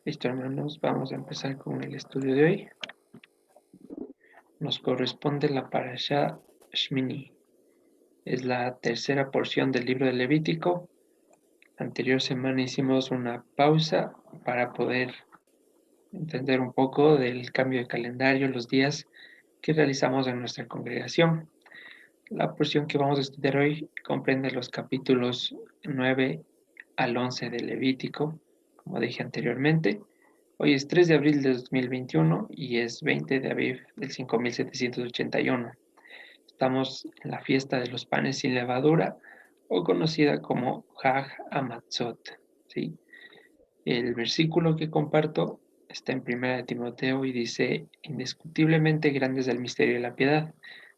Listo, hermanos, vamos a empezar con el estudio de hoy. Nos corresponde la Parashá Shmini. Es la tercera porción del libro de Levítico. La anterior semana hicimos una pausa para poder entender un poco del cambio de calendario, los días que realizamos en nuestra congregación. La porción que vamos a estudiar hoy comprende los capítulos 9 al 11 de Levítico, como dije anteriormente. Hoy es 3 de abril de 2021 y es 20 de abril del 5781. Estamos en la fiesta de los panes sin levadura o conocida como Hag HaMatzot, ¿sí? El versículo que comparto está en 1 de Timoteo y dice: indiscutiblemente grande es el misterio de la piedad.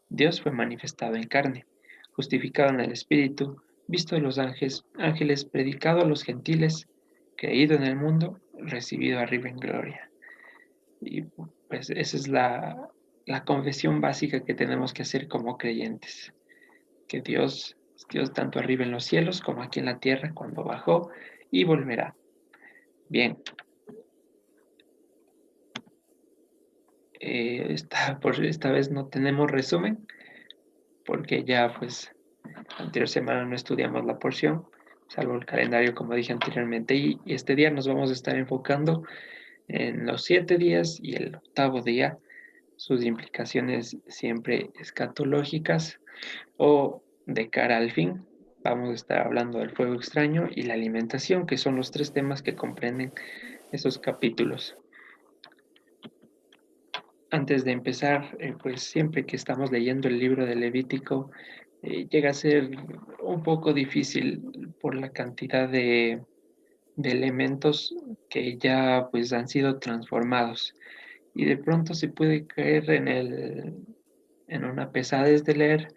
Dios fue manifestado en carne, justificado en el Espíritu, visto de los ángeles, predicado a los gentiles, creído en el mundo, recibido arriba en gloria. Y pues esa es la confesión básica que tenemos que hacer como creyentes, que Dios es Dios tanto arriba en los cielos como aquí en la tierra cuando bajó y volverá. Bien, por esta vez no tenemos resumen, porque ya pues la anterior semana no estudiamos la porción, salvo el calendario como dije anteriormente, y este día nos vamos a estar enfocando en los 7 días y el octavo día, sus implicaciones siempre escatológicas o de cara al fin. Vamos a estar hablando del fuego extraño y la alimentación, que son los 3 temas que comprenden esos capítulos. Antes de empezar, pues siempre que estamos leyendo el libro de Levítico, llega a ser un poco difícil por la cantidad de elementos que ya pues han sido transformados y de pronto se puede caer en una pesadez de leer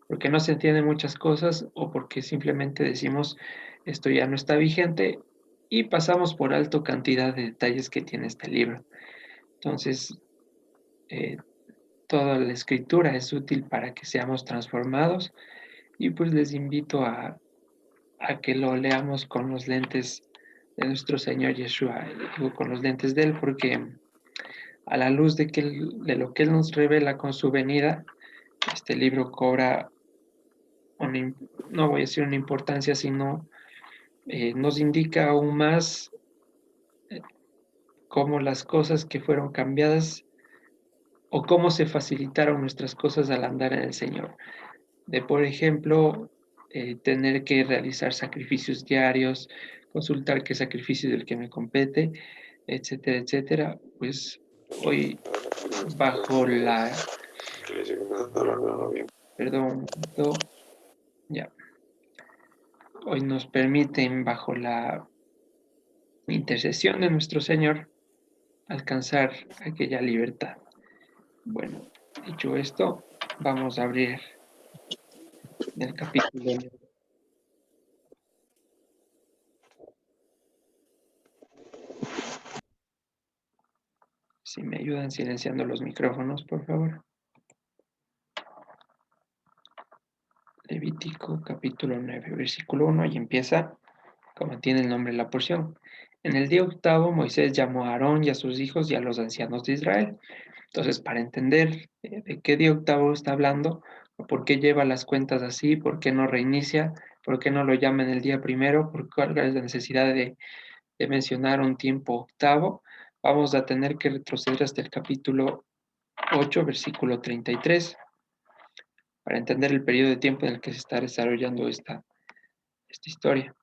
porque no se entienden muchas cosas o porque simplemente decimos esto ya no está vigente y pasamos por alto cantidad de detalles que tiene este libro. Entonces, eh, toda la escritura es útil para que seamos transformados y pues les invito a que lo leamos con los lentes de nuestro Señor Yeshua, digo con los lentes de Él, porque a la luz de lo que Él nos revela con su venida, este libro cobra, no voy a decir una importancia, sino nos indica aún más eh, cómo las cosas que fueron cambiadas o cómo se facilitaron nuestras cosas al andar en el Señor. De, por ejemplo, tener que realizar sacrificios diarios, consultar qué sacrificio es el que me compete, etcétera, etcétera. Pues hoy bajo la, perdón, un momento, ya, hoy nos permiten bajo la intercesión de nuestro Señor alcanzar aquella libertad. Bueno, dicho esto, vamos a abrir el capítulo. Si me ayudan silenciando los micrófonos, por favor. Levítico capítulo 9, versículo 1, y empieza como tiene el nombre la porción. En el día octavo, Moisés llamó a Aarón y a sus hijos y a los ancianos de Israel. Entonces, para entender de qué día octavo está hablando, o por qué lleva las cuentas así, por qué no reinicia, por qué no lo llama en el día primero, por cuál es la necesidad de mencionar un tiempo octavo, vamos a tener que retroceder hasta el capítulo 8, versículo 33, para entender el periodo de tiempo en el que se está desarrollando esta historia.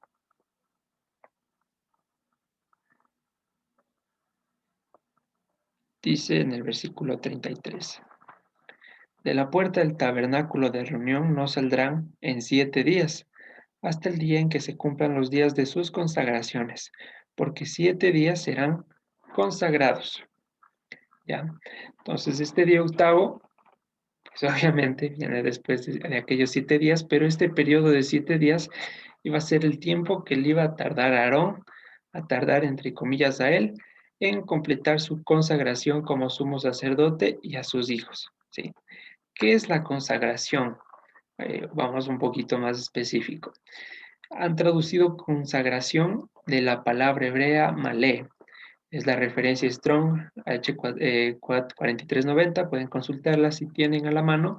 Dice en el versículo 33: de la puerta del tabernáculo de reunión no saldrán en 7 días, hasta el día en que se cumplan los días de sus consagraciones, porque 7 días serán consagrados. ¿Ya? Entonces, este día octavo, pues obviamente viene después de aquellos 7 días, pero este periodo de 7 días iba a ser el tiempo que le iba a tardar a Aarón, a tardar entre comillas a él, en completar su consagración como sumo sacerdote y a sus hijos. ¿Sí? ¿Qué es la consagración? Vamos un poquito más específico. Han traducido consagración de la palabra hebrea malé, Es la referencia Strong H4390, pueden consultarla si tienen a la mano,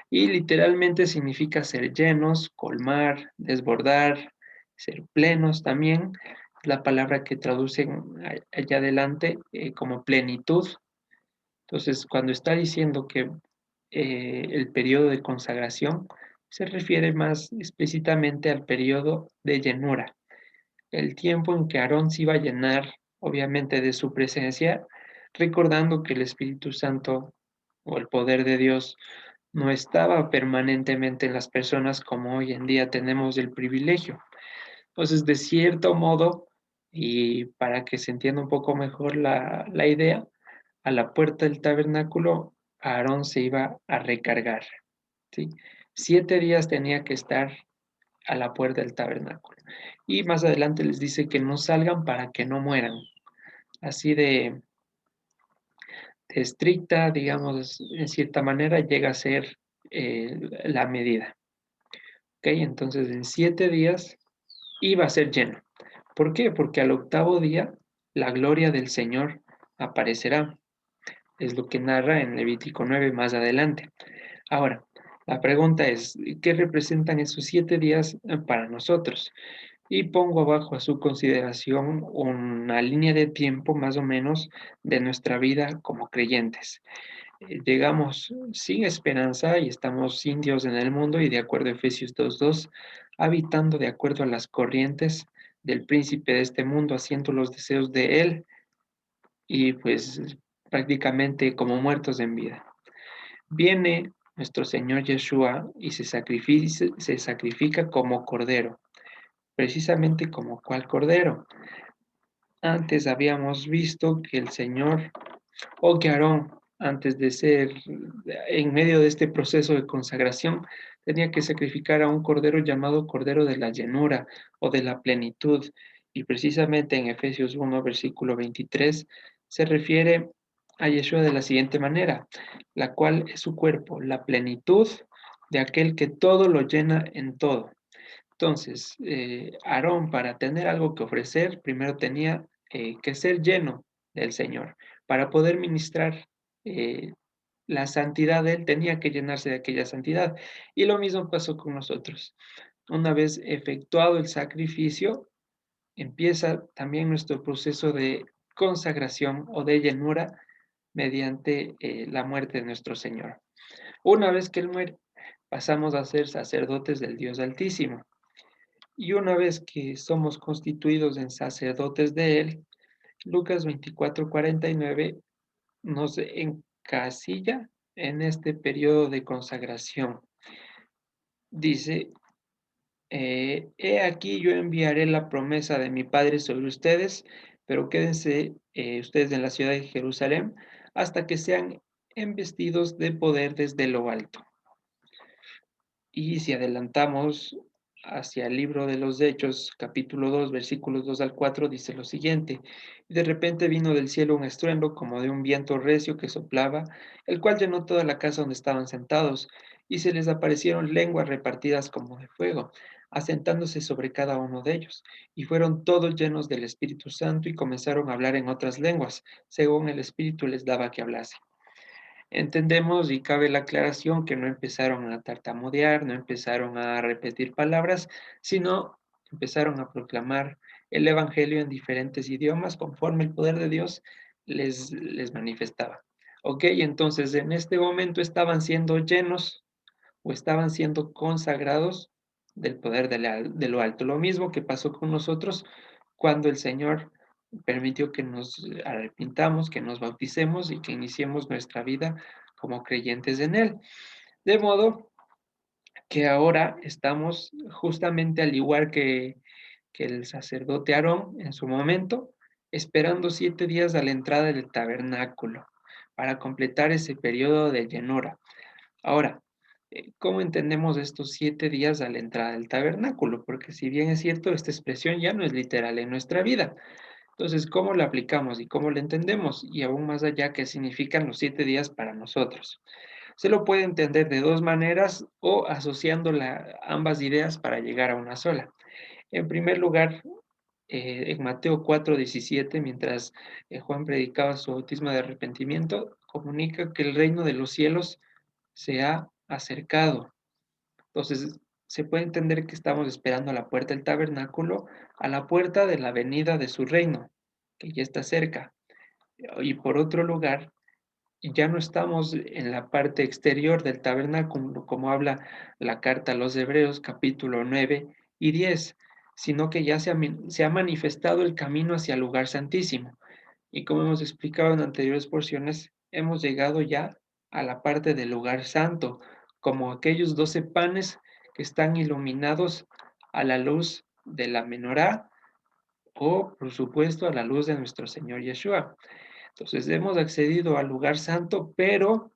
y literalmente significa ser llenos, colmar, desbordar, ser plenos también. Es la palabra que traducen allá adelante como plenitud. Entonces, cuando está diciendo que el periodo de consagración se refiere más explícitamente al periodo de llenura, el tiempo en que Aarón se iba a llenar, obviamente, de su presencia, recordando que el Espíritu Santo o el poder de Dios no estaba permanentemente en las personas como hoy en día tenemos el privilegio. Entonces, de cierto modo, y para que se entienda un poco mejor la idea, a la puerta del tabernáculo, Aarón se iba a recargar, ¿sí? 7 días tenía que estar a la puerta del tabernáculo. Y más adelante les dice que no salgan para que no mueran. Así de estricta, digamos, en cierta manera, llega a ser la medida. ¿Ok? Entonces, en 7 días iba a ser lleno. ¿Por qué? Porque al octavo día la gloria del Señor aparecerá. Es lo que narra en Levítico 9 más adelante. Ahora, la pregunta es, ¿qué representan esos 7 días para nosotros? Y pongo abajo a su consideración una línea de tiempo más o menos de nuestra vida como creyentes. Llegamos sin esperanza y estamos sin Dios en el mundo y de acuerdo a Efesios 2:2, habitando de acuerdo a las corrientes del príncipe de este mundo, haciendo los deseos de él y pues prácticamente como muertos en vida. Viene nuestro Señor Yeshua y se sacrifica como cordero, precisamente como cual cordero. Antes habíamos visto que el Señor o que Aarón, antes de ser, en medio de este proceso de consagración, tenía que sacrificar a un cordero llamado Cordero de la Llenura o de la Plenitud. Y precisamente en Efesios 1, versículo 23, se refiere a Yeshua de la siguiente manera, la cual es su cuerpo, la plenitud de aquel que todo lo llena en todo. Entonces, Aarón, para tener algo que ofrecer, primero tenía que ser lleno del Señor. Para poder ministrar eh, la santidad de él, tenía que llenarse de aquella santidad. Y lo mismo pasó con nosotros. Una vez efectuado el sacrificio, empieza también nuestro proceso de consagración o de llenura mediante la muerte de nuestro Señor. Una vez que Él muere, pasamos a ser sacerdotes del Dios Altísimo. Y una vez que somos constituidos en sacerdotes de Él, Lucas 24:49 nos encasilla en este periodo de consagración. Dice, he aquí yo enviaré la promesa de mi Padre sobre ustedes, pero quédense ustedes en la ciudad de Jerusalén hasta que sean embestidos de poder desde lo alto. Y si adelantamos hacia el libro de los Hechos, capítulo 2, versículos 2 al 4, dice lo siguiente: y de repente vino del cielo un estruendo como de un viento recio que soplaba, el cual llenó toda la casa donde estaban sentados, y se les aparecieron lenguas repartidas como de fuego, asentándose sobre cada uno de ellos, y fueron todos llenos del Espíritu Santo y comenzaron a hablar en otras lenguas, según el Espíritu les daba que hablase. Entendemos y cabe la aclaración que no empezaron a tartamudear, no empezaron a repetir palabras, sino empezaron a proclamar el Evangelio en diferentes idiomas conforme el poder de Dios les manifestaba. Ok, entonces en este momento estaban siendo llenos o estaban siendo consagrados del poder de lo alto. Lo mismo que pasó con nosotros cuando el Señor permitió que nos arrepintamos, que nos bauticemos y que iniciemos nuestra vida como creyentes en Él. De modo que ahora estamos justamente al igual que el sacerdote Aarón en su momento, esperando 7 días a la entrada del tabernáculo para completar ese periodo de llenura. Ahora, ¿cómo entendemos estos 7 días a la entrada del tabernáculo? Porque si bien es cierto, esta expresión ya no es literal en nuestra vida. Entonces, ¿cómo la aplicamos y cómo la entendemos? Y aún más allá, ¿qué significan los 7 días para nosotros? Se lo puede entender de dos maneras o asociando ambas ideas para llegar a una sola. En primer lugar, en Mateo 4:17, mientras Juan predicaba su bautismo de arrepentimiento, comunica que el reino de los cielos se ha acercado. Entonces, se puede entender que estamos esperando a la puerta del tabernáculo, a la puerta de la venida de su reino, que ya está cerca. Y por otro lugar, ya no estamos en la parte exterior del tabernáculo, como habla la carta a los Hebreos, capítulo 9 y 10, sino que ya se ha manifestado el camino hacia el lugar santísimo. Y como hemos explicado en anteriores porciones, hemos llegado ya a la parte del lugar santo, como aquellos 12 panes que están iluminados a la luz de la menorá o, por supuesto, a la luz de nuestro Señor Yeshua. Entonces hemos accedido al lugar santo, pero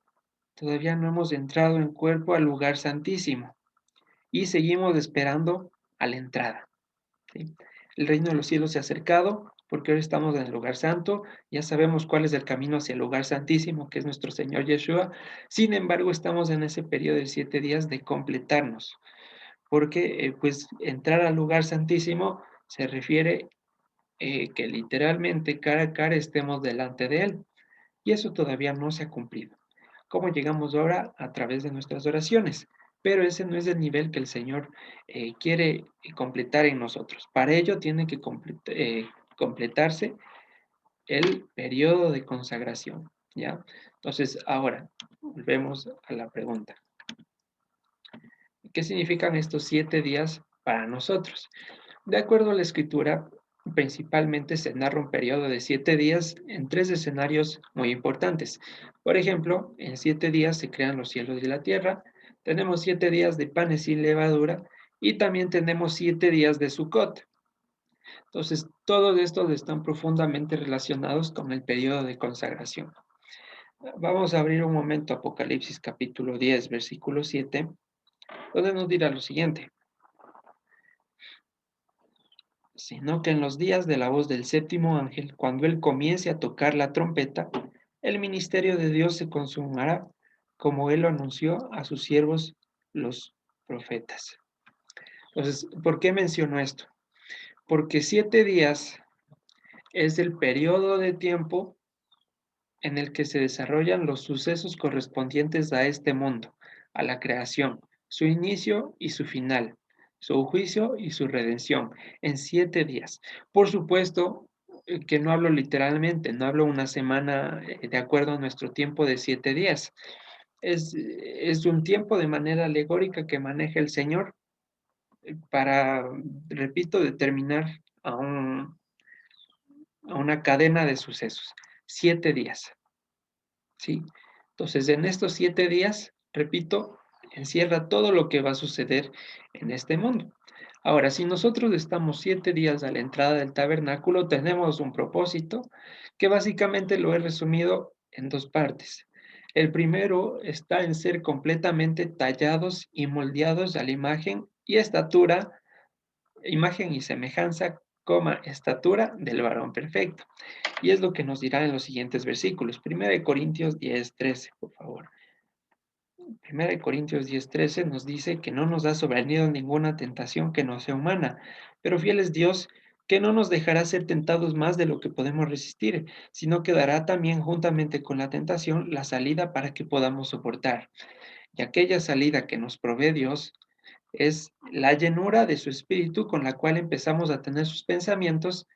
todavía no hemos entrado en cuerpo al lugar santísimo y seguimos esperando a la entrada. ¿Sí? El reino de los cielos se ha acercado porque ahora estamos en el lugar santo, ya sabemos cuál es el camino hacia el lugar santísimo, que es nuestro Señor Yeshua. Sin embargo, estamos en ese periodo de 7 días de completarnos, porque pues entrar al lugar santísimo se refiere que literalmente cara a cara estemos delante de Él, y eso todavía no se ha cumplido. ¿Cómo llegamos ahora? A través de nuestras oraciones. Pero ese no es el nivel que el Señor quiere completar en nosotros. Para ello tiene que completarse el periodo de consagración, ¿ya? Entonces, ahora, volvemos a la pregunta. ¿Qué significan estos 7 días para nosotros? De acuerdo a la escritura, principalmente se narra un periodo de 7 días en tres escenarios muy importantes. Por ejemplo, en 7 días se crean los cielos y la tierra, tenemos 7 días de panes sin levadura y también tenemos 7 días de Sukkot. Entonces, todos estos están profundamente relacionados con el periodo de consagración. Vamos a abrir un momento Apocalipsis capítulo 10, versículo 7, donde nos dirá lo siguiente: sino que en los días de la voz del séptimo ángel, cuando él comience a tocar la trompeta, el ministerio de Dios se consumará, como él lo anunció a sus siervos los profetas. Entonces, ¿por qué menciono esto? Porque 7 días es el periodo de tiempo en el que se desarrollan los sucesos correspondientes a este mundo, a la creación, su inicio y su final, su juicio y su redención, en 7 días. Por supuesto que no hablo literalmente, no hablo una semana de acuerdo a nuestro tiempo de 7 días. Es un tiempo de manera alegórica que maneja el Señor para, repito, determinar a una cadena de sucesos. 7 días. ¿Sí? Entonces, en estos 7 días, repito, encierra todo lo que va a suceder en este mundo. Ahora, si nosotros estamos 7 días a la entrada del tabernáculo, tenemos un propósito que básicamente lo he resumido en dos partes. El primero está en ser completamente tallados y moldeados a la imagen y estatura, imagen y semejanza, estatura del varón perfecto. Y es lo que nos dirá en los siguientes versículos. 1 Corintios 10:13, por favor. 1 Corintios 10:13 nos dice que no nos ha sobrevenido ninguna tentación que no sea humana, pero fiel es Dios, que no nos dejará ser tentados más de lo que podemos resistir, sino que dará también juntamente con la tentación la salida para que podamos soportar. Y aquella salida que nos provee Dios es la llenura de su espíritu con la cual empezamos a tener sus pensamientos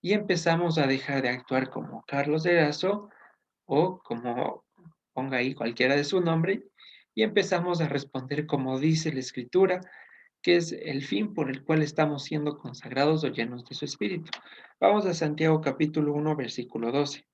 y empezamos a dejar de actuar como Carlos de Erazo o como ponga ahí cualquiera de su nombre y empezamos a responder como dice la Escritura, que es el fin por el cual estamos siendo consagrados o llenos de su Espíritu. Vamos a Santiago capítulo 1, versículo 12.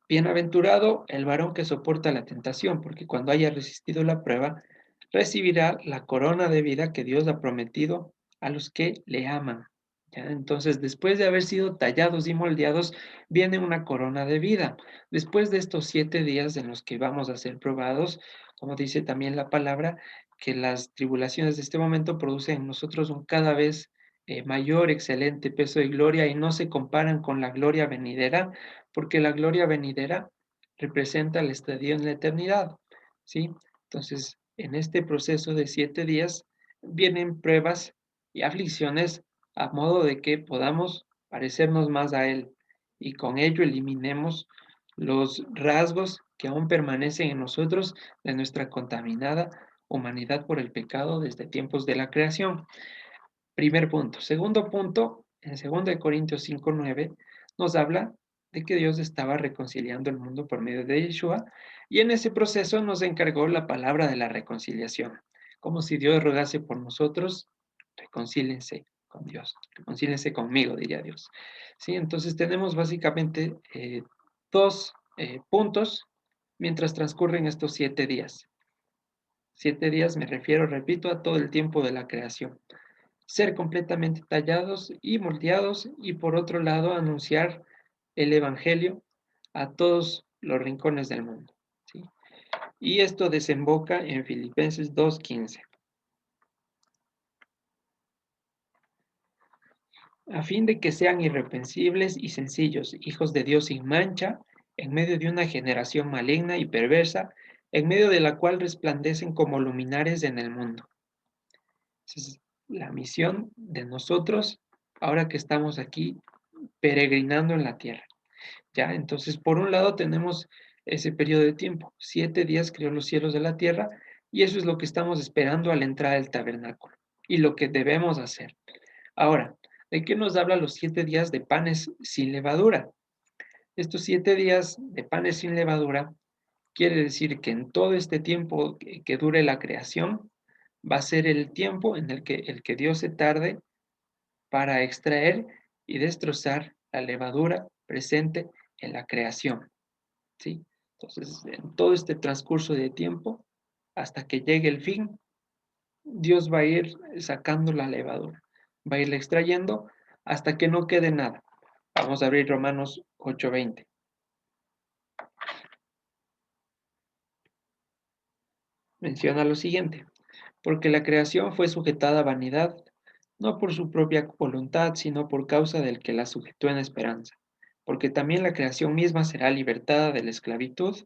Bienaventurado el varón que soporta la tentación, porque cuando haya resistido la prueba, recibirá la corona de vida que Dios ha prometido a los que le aman. ¿Ya? Entonces, después de haber sido tallados y moldeados, viene una corona de vida. Después de estos 7 días en los que vamos a ser probados, como dice también la palabra, que las tribulaciones de este momento producen en nosotros un cada vez mayor, excelente peso de gloria y no se comparan con la gloria venidera, porque la gloria venidera representa el estadio en la eternidad, ¿sí? Entonces, en este proceso de 7 días vienen pruebas y aflicciones a modo de que podamos parecernos más a Él y con ello eliminemos los rasgos que aún permanecen en nosotros de nuestra contaminada humanidad por el pecado desde tiempos de la creación. Primer punto. Segundo punto, en 2 Corintios 5:9 nos habla de que Dios estaba reconciliando el mundo por medio de Yeshua y en ese proceso nos encargó la palabra de la reconciliación, como si Dios rogase por nosotros, reconcílense con Dios, reconcílense conmigo, diría Dios. Sí, entonces tenemos básicamente dos puntos mientras transcurren estos 7 días. 7 días me refiero, repito, a todo el tiempo de la creación ser completamente tallados y moldeados y por otro lado anunciar el Evangelio a todos los rincones del mundo. ¿Sí? Y esto desemboca en Filipenses 2:15. A fin de que sean irreprensibles y sencillos, hijos de Dios sin mancha, en medio de una generación maligna y perversa, en medio de la cual resplandecen como luminares en el mundo. Esa es la misión de nosotros ahora que estamos aquí peregrinando en la tierra. ¿Ya? Entonces, por un lado tenemos ese periodo de tiempo, 7 días creó los cielos de la tierra, y eso es lo que estamos esperando al entrar al tabernáculo, y lo que debemos hacer. Ahora, ¿de qué nos habla los 7 días de panes sin levadura? Estos 7 días de panes sin levadura quiere decir que en todo este tiempo que dure la creación, va a ser el tiempo en el que Dios se tarde para extraer y destrozar la levadura presente en la creación. ¿Sí? Entonces, en todo este transcurso de tiempo, hasta que llegue el fin, Dios va a ir sacando la levadura, va a irla extrayendo hasta que no quede nada. Vamos a abrir Romanos 8:20. Menciona lo siguiente, porque la creación fue sujetada a vanidad, no por su propia voluntad, sino por causa del que la sujetó en esperanza, porque también la creación misma será libertada de la esclavitud,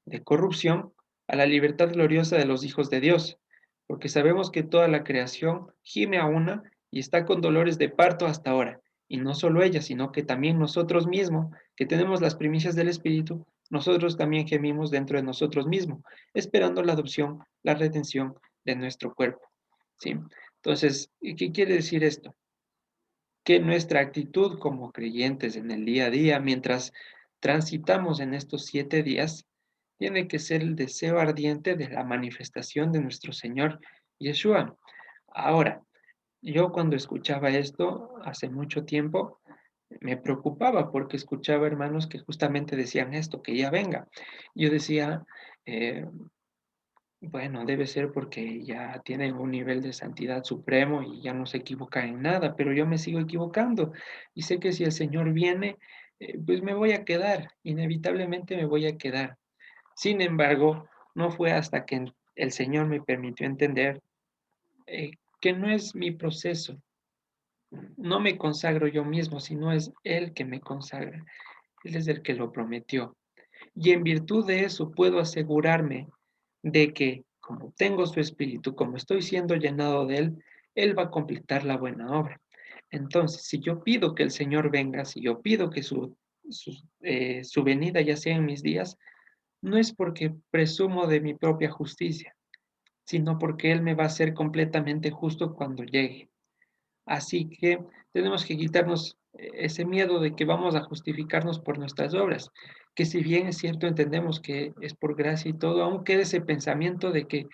de corrupción, a la libertad gloriosa de los hijos de Dios, porque sabemos que toda la creación gime a una y está con dolores de parto hasta ahora, y no solo ella, sino que también nosotros mismos, que tenemos las primicias del Espíritu, nosotros también gemimos dentro de nosotros mismos, esperando la adopción, la redención de nuestro cuerpo. ¿Sí? Entonces, ¿qué quiere decir esto? Que nuestra actitud como creyentes en el día a día, mientras transitamos en estos 7 días, tiene que ser el deseo ardiente de la manifestación de nuestro Señor Yeshua. Ahora, yo cuando escuchaba esto hace mucho tiempo, me preocupaba porque escuchaba hermanos que justamente decían esto, que ya venga. Yo decía, eh, bueno, debe ser porque ya tienen un nivel de santidad supremo y ya no se equivocan en nada, pero yo me sigo equivocando y sé que si el Señor viene, pues me voy a quedar, inevitablemente me voy a quedar. Sin embargo, no fue hasta que el Señor me permitió entender que no es mi proceso, no me consagro yo mismo, sino es Él que me consagra, Él es el que lo prometió. Y en virtud de eso puedo asegurarme de que, como tengo su espíritu, como estoy siendo llenado de él, él va a completar la buena obra. Entonces, si yo pido que el Señor venga, si yo pido que su venida ya sea en mis días, no es porque presumo de mi propia justicia, sino porque Él me va a hacer completamente justo cuando llegue. Así que tenemos que quitarnos ese miedo de que vamos a justificarnos por nuestras obras, que si bien es cierto, entendemos que es por gracia y todo, aún queda ese pensamiento de que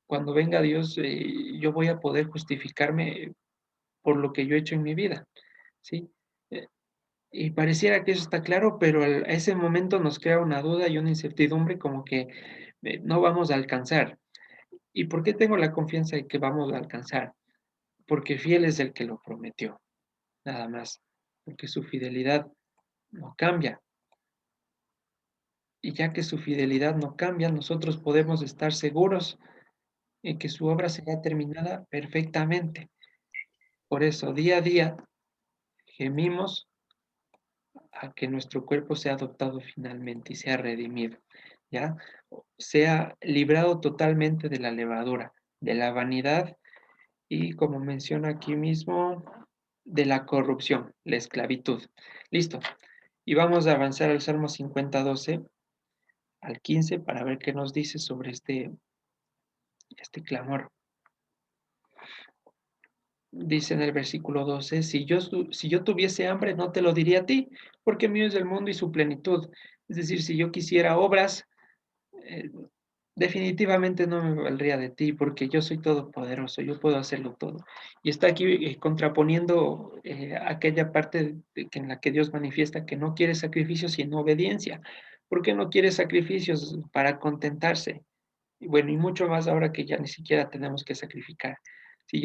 cuando venga Dios yo voy a poder justificarme por lo que yo he hecho en mi vida, ¿sí? Eh, y pareciera que eso está claro, pero a ese momento nos crea una duda y una incertidumbre como que no vamos a alcanzar. ¿Y por qué tengo la confianza de que vamos a alcanzar? Porque fiel es el que lo prometió. Nada más, porque su fidelidad no cambia. Y ya que su fidelidad no cambia, nosotros podemos estar seguros en que su obra será terminada perfectamente. Por eso, día a día, gemimos a que nuestro cuerpo sea adoptado finalmente y sea redimido, ¿ya? Sea librado totalmente de la levadura, de la vanidad y como menciona aquí mismo, de la corrupción, la esclavitud. Listo. Y vamos a avanzar al Salmo 50:12 al 15 para ver qué nos dice sobre este clamor. Dice en el versículo 12, si yo tuviese hambre, no te lo diría a ti, porque mío es el mundo y su plenitud. Es decir, si yo quisiera obras, eh, definitivamente no me valdría de ti, porque yo soy todopoderoso, yo puedo hacerlo todo. Y está aquí contraponiendo aquella parte en la que Dios manifiesta que no quiere sacrificios, sino obediencia. ¿Por qué no quiere sacrificios? Para contentarse. Y bueno, y mucho más ahora que ya ni siquiera tenemos que sacrificar. Si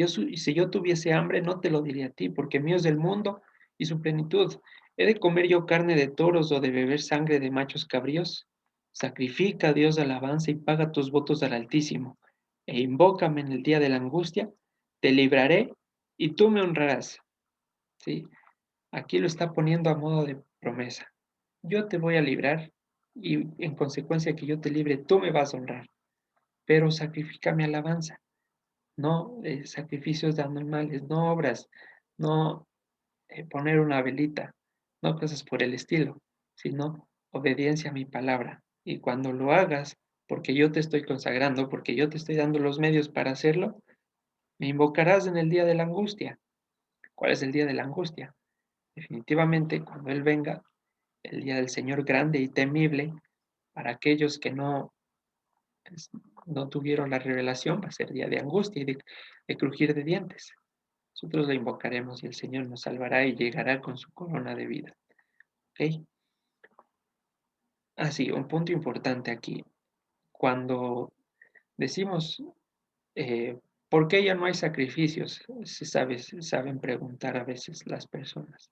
yo tuviese hambre, no te lo diría a ti, porque mío es el mundo y su plenitud. ¿He de comer yo carne de toros o de beber sangre de machos cabríos? Sacrifica a Dios alabanza y paga tus votos al Altísimo, e invócame en el día de la angustia, te libraré y tú me honrarás. ¿Sí? Aquí lo está poniendo a modo de promesa. Yo te voy a librar y en consecuencia que yo te libre, tú me vas a honrar, pero sacrifica mi alabanza, no sacrificios de animales, no obras, no poner una velita, no cosas por el estilo, sino obediencia a mi palabra. Y cuando lo hagas, porque yo te estoy consagrando, porque yo te estoy dando los medios para hacerlo, me invocarás en el día de la angustia. ¿Cuál es el día de la angustia? Definitivamente, cuando Él venga, el día del Señor grande y temible, para aquellos que pues, no tuvieron la revelación, va a ser día de angustia y de crujir de dientes. Nosotros le invocaremos y el Señor nos salvará y llegará con su corona de vida. ¿Ok? Así, un punto importante aquí. Cuando decimos, eh, ¿por qué ya no hay sacrificios? Saben preguntar a veces las personas.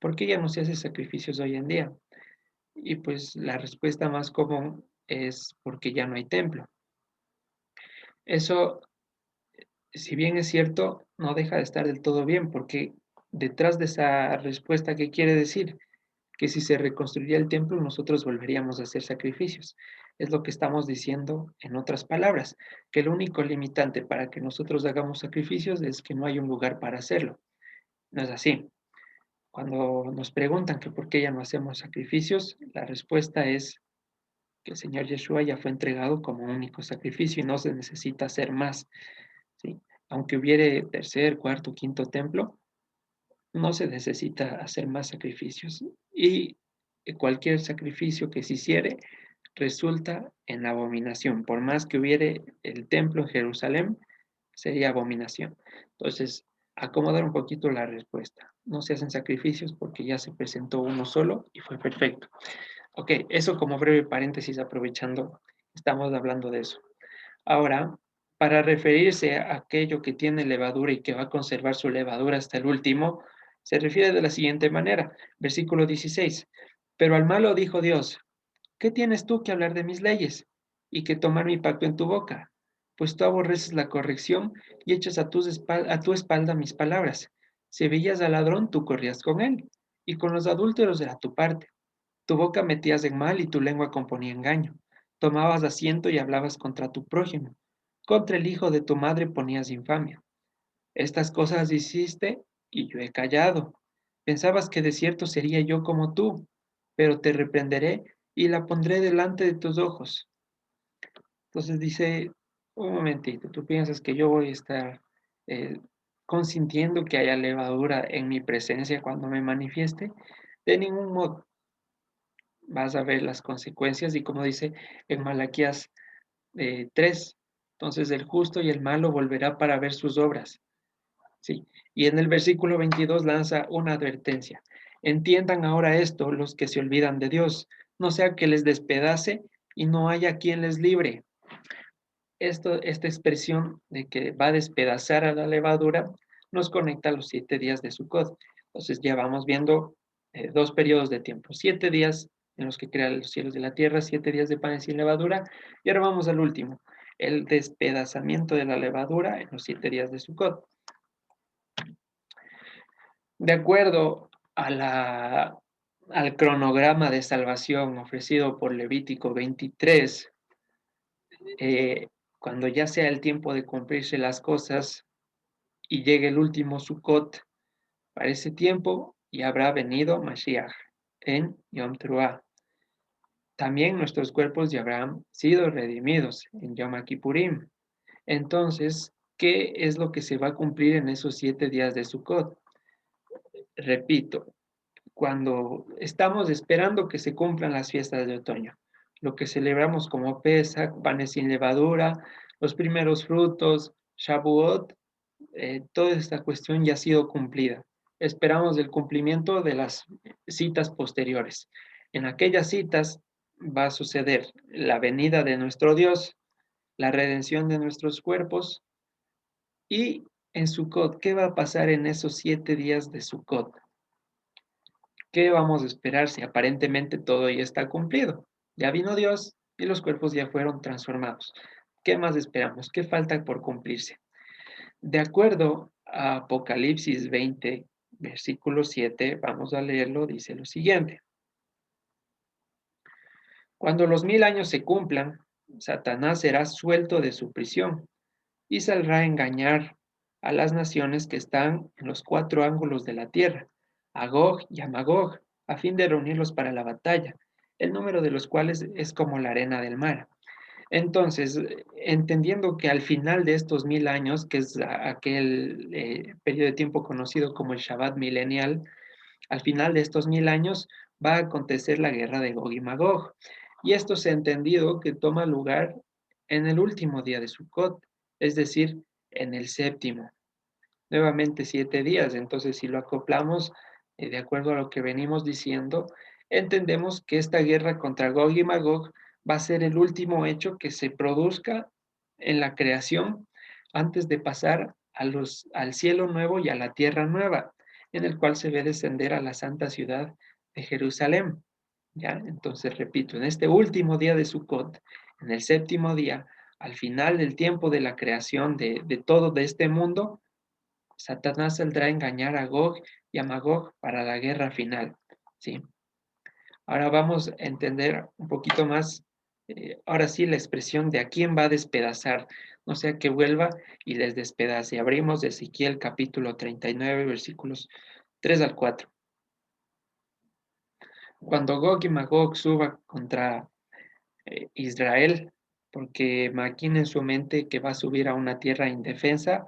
¿Por qué ya no se hace sacrificios hoy en día? Y pues la respuesta más común es porque ya no hay templo. Eso, si bien es cierto, no deja de estar del todo bien, porque detrás de esa respuesta, ¿qué quiere decir? Que si se reconstruiría el templo, nosotros volveríamos a hacer sacrificios. Es lo que estamos diciendo en otras palabras, que el único limitante para que nosotros hagamos sacrificios es que no hay un lugar para hacerlo. No es así. Cuando nos preguntan que por qué ya no hacemos sacrificios, la respuesta es que el Señor Yeshua ya fue entregado como único sacrificio y no se necesita hacer más, ¿sí? Aunque hubiere tercer, cuarto, quinto templo, no se necesita hacer más sacrificios. Y cualquier sacrificio que se hiciere resulta en abominación. Por más que hubiere el templo en Jerusalén, sería abominación. Entonces, acomodar un poquito la respuesta. No se hacen sacrificios porque ya se presentó uno solo y fue perfecto. Ok, eso como breve paréntesis, aprovechando, estamos hablando de eso. Ahora, para referirse a aquello que tiene levadura y que va a conservar su levadura hasta el último, se refiere de la siguiente manera, versículo 16. Pero al malo dijo Dios, ¿qué tienes tú que hablar de mis leyes y que tomar mi pacto en tu boca? Pues tú aborreces la corrección y echas a tu espalda mis palabras. Si veías al ladrón, tú corrías con él, y con los adúlteros era tu parte. Tu boca metías en mal y tu lengua componía engaño. Tomabas asiento y hablabas contra tu prójimo. Contra el hijo de tu madre ponías infamia. Estas cosas hiciste y yo he callado. Pensabas que de cierto sería yo como tú, pero te reprenderé y la pondré delante de tus ojos. Entonces dice, un momentito, ¿tú piensas que yo voy a estar eh, consintiendo que haya levadura en mi presencia cuando me manifieste? De ningún modo. Vas a ver las consecuencias y como dice en Malaquías 3, entonces el justo y el malo volverá para ver sus obras. Sí. Y en el versículo 22 lanza una advertencia. Entiendan ahora esto los que se olvidan de Dios, no sea que les despedace y no haya quien les libre. Esta expresión de que va a despedazar a la levadura nos conecta a los 7 días de Sukkot. Entonces ya vamos viendo dos periodos de tiempo, 7 días en los que crea los cielos y la tierra, 7 días de panes sin levadura, y ahora vamos al último, el despedazamiento de la levadura en los 7 días de Sukkot. De acuerdo al cronograma de salvación ofrecido por Levítico 23, eh, cuando ya sea el tiempo de cumplirse las cosas, y llegue el último Sukkot para ese tiempo y habrá venido Mashiach en Yom Teruah. También nuestros cuerpos ya habrán sido redimidos en Yom Kippurim. Entonces, ¿qué es lo que se va a cumplir en esos 7 días de Sukkot? Repito, cuando estamos esperando que se cumplan las fiestas de otoño, lo que celebramos como Pesach, panes sin levadura, los primeros frutos, Shavuot, toda esta cuestión ya ha sido cumplida. Esperamos el cumplimiento de las citas posteriores. En aquellas citas va a suceder la venida de nuestro Dios, la redención de nuestros cuerpos y en Sukkot, ¿qué va a pasar en esos 7 días de Sukkot? ¿Qué vamos a esperar si aparentemente todo ya está cumplido? Ya vino Dios y los cuerpos ya fueron transformados. ¿Qué más esperamos? ¿Qué falta por cumplirse? De acuerdo a Apocalipsis 20, versículo 7, vamos a leerlo, dice lo siguiente. Cuando los 1000 años se cumplan, Satanás será suelto de su prisión y saldrá a engañar a las naciones que están en los 4 ángulos de la tierra, a Gog y a Magog, a fin de reunirlos para la batalla, el número de los cuales es como la arena del mar. Entonces, entendiendo que al final de estos 1000 años, que es aquel periodo de tiempo conocido como el Shabbat milenial, al final de estos 1000 años va a acontecer la guerra de Gog y Magog. Y esto se ha entendido que toma lugar en el último día de Sukkot, es decir, en el séptimo. Nuevamente 7 días. Entonces, si lo acoplamos de acuerdo a lo que venimos diciendo, entendemos que esta guerra contra Gog y Magog va a ser el último hecho que se produzca en la creación antes de pasar al cielo nuevo y a la tierra nueva, en el cual se ve descender a la santa ciudad de Jerusalén. ¿Ya? Entonces, repito, en este último día de Sukkot, en el séptimo día, al final del tiempo de la creación de todo de este mundo, Satanás saldrá a engañar a Gog y a Magog para la guerra final. ¿Sí? Ahora vamos a entender un poquito más, ahora sí, la expresión de a quién va a despedazar, no sea que vuelva y les despedace. Abrimos Ezequiel capítulo 39, versículos 3 al 4. Cuando Gog y Magog suba contra Israel, porque maquina en su mente que va a subir a una tierra indefensa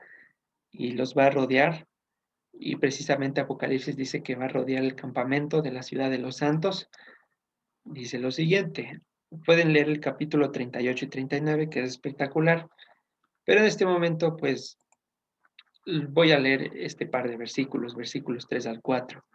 y los va a rodear, y precisamente Apocalipsis dice que va a rodear el campamento de la ciudad de los santos. Dice lo siguiente, pueden leer el capítulo 38 y 39, que es espectacular, pero en este momento pues voy a leer este par de versículos, versículos 3 al 4.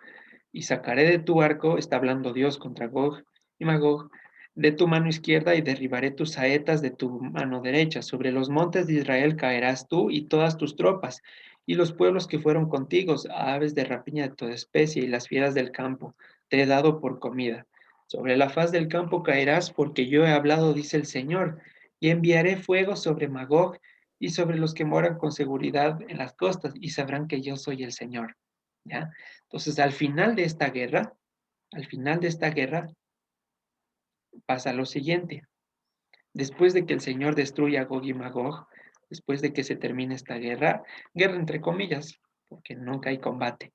Y sacaré de tu arco, está hablando Dios contra Gog y Magog, de tu mano izquierda y derribaré tus saetas de tu mano derecha. Sobre los montes de Israel caerás tú y todas tus tropas, y los pueblos que fueron contigo, aves de rapiña de toda especie y las fieras del campo, te he dado por comida. Sobre la faz del campo caerás, porque yo he hablado, dice el Señor, y enviaré fuego sobre Magog y sobre los que moran con seguridad en las costas, y sabrán que yo soy el Señor. ¿Ya? Entonces, al final de esta guerra pasa lo siguiente. Después de que el Señor destruya a Gog y Magog, después de que se termine esta guerra, guerra entre comillas, porque nunca hay combate,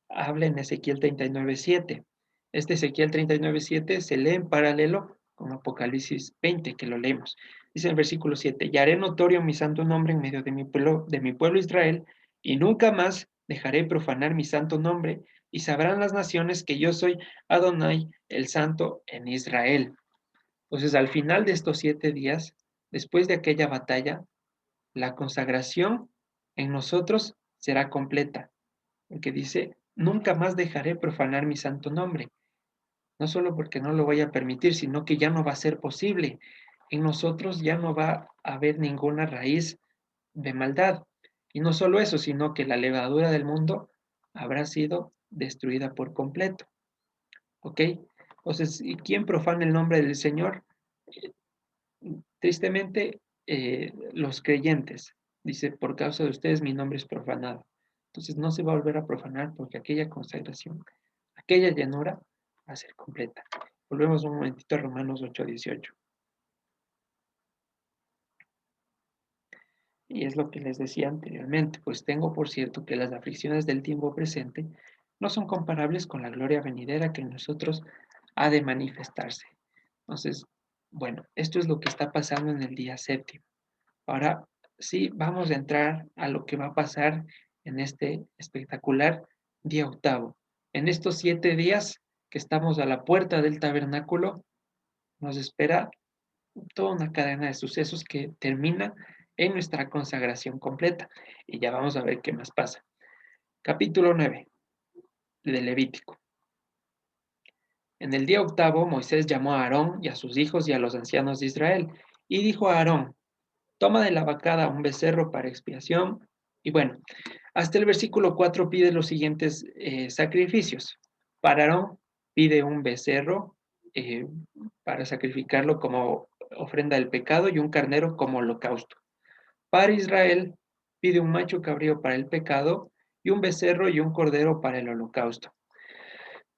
habla en Ezequiel 39:7. Este Ezequiel 39:7 se lee en paralelo con Apocalipsis 20, que lo leemos. Dice en el versículo 7, y haré notorio mi santo nombre en medio de mi pueblo Israel, y nunca más dejaré profanar mi santo nombre, y sabrán las naciones que yo soy Adonai, el santo en Israel. Entonces, al final de estos 7 días, después de aquella batalla, la consagración en nosotros será completa, porque dice, nunca más dejaré profanar mi santo nombre, no solo porque no lo voy a permitir, sino que ya no va a ser posible. En nosotros ya no va a haber ninguna raíz de maldad. Y no solo eso, sino que la levadura del mundo habrá sido destruida por completo. ¿Ok? Entonces, ¿y quién profana el nombre del Señor? Eh, Tristemente, los creyentes. Dice, por causa de ustedes mi nombre es profanado. Entonces no se va a volver a profanar porque aquella consagración, aquella llanura va a ser completa. Volvemos un momentito a Romanos 8:18. Y es lo que les decía anteriormente, pues tengo por cierto que las aflicciones del tiempo presente no son comparables con la gloria venidera que en nosotros ha de manifestarse. Entonces, bueno, esto es lo que está pasando en el día séptimo. Ahora sí, vamos a entrar a lo que va a pasar en este espectacular día octavo. En estos 7 días que estamos a la puerta del tabernáculo, nos espera toda una cadena de sucesos que termina en nuestra consagración completa. Y ya vamos a ver qué más pasa. Capítulo 9 de Levítico. En el día octavo, Moisés llamó a Aarón y a sus hijos y a los ancianos de Israel, y dijo a Aarón: toma de la vacada un becerro para expiación. Y bueno, hasta el versículo 4 pide los siguientes sacrificios. Para Aarón pide un becerro eh, para sacrificarlo como ofrenda del pecado y un carnero como holocausto. Para Israel pide un macho cabrío para el pecado y un becerro y un cordero para el holocausto.